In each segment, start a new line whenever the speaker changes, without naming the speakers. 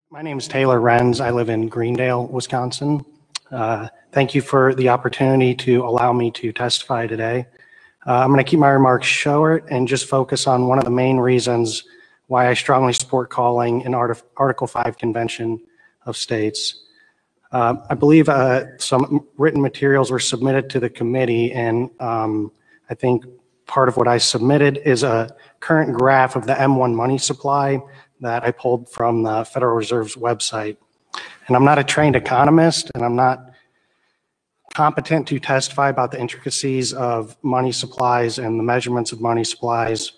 My name is Taylor Renz. I live in Greendale, Wisconsin. Thank you for the opportunity to allow me to testify today. I'm going to keep my remarks short and just focus on one of the main reasons why I strongly support calling an Article 5 Convention of States. I believe some written materials were submitted to the committee, and I think part of what I submitted is a current graph of the M1 money supply that I pulled from the Federal Reserve's website. And I'm not a trained economist, and I'm not competent to testify about the intricacies of money supplies and the measurements of money supplies.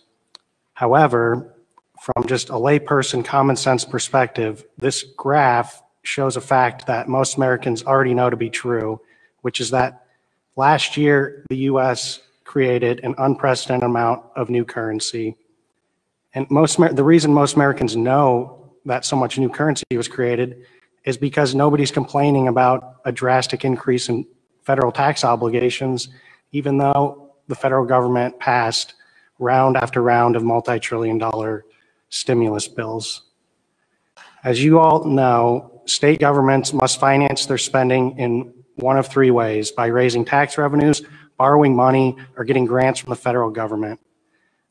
However, from just a layperson common sense perspective, this graph shows a fact that most Americans already know to be true, which is that last year the US created an unprecedented amount of new currency. And the reason most Americans know that so much new currency was created is because nobody's complaining about a drastic increase in federal tax obligations, even though the federal government passed round after round of multi-trillion-dollar stimulus bills. As you all know, state governments must finance their spending in one of three ways: by raising tax revenues, borrowing money, or getting grants from the federal government.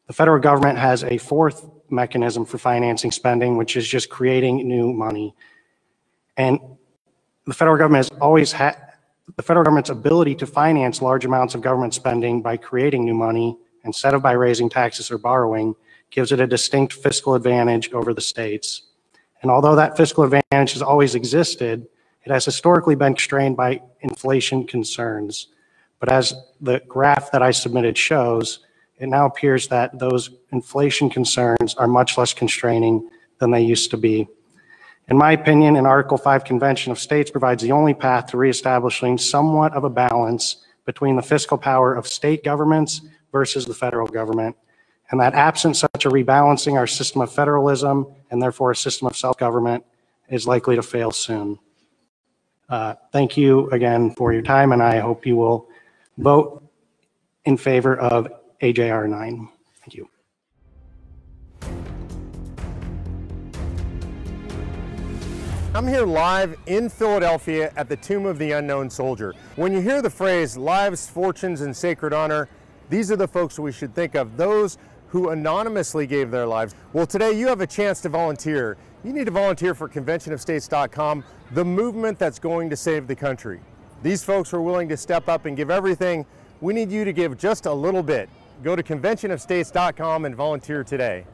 The federal government has a fourth mechanism for financing spending, which is just creating new money. And the federal government has always had the federal government's ability to finance large amounts of government spending by creating new money instead of by raising taxes or borrowing gives it a distinct fiscal advantage over the states. And although that fiscal advantage has always existed, it has historically been constrained by inflation concerns. But as the graph that I submitted shows, it now appears that those inflation concerns are much less constraining than they used to be. In my opinion, an Article 5 Convention of States provides the only path to reestablishing somewhat of a balance between the fiscal power of state governments versus the federal government, and that absent such a rebalancing, our system of federalism, and therefore a system of self-government, is likely to fail soon. Thank you again for your time, and I hope you will vote in favor of AJR 9. Thank you.
I'm here live in Philadelphia at the Tomb of the Unknown Soldier. When you hear the phrase lives, fortunes, and sacred honor, these are the folks we should think of, those who anonymously gave their lives. Well, today you have a chance to volunteer. You need to volunteer for conventionofstates.com, the movement that's going to save the country. These folks are willing to step up and give everything. We need you to give just a little bit. Go to conventionofstates.com and volunteer today.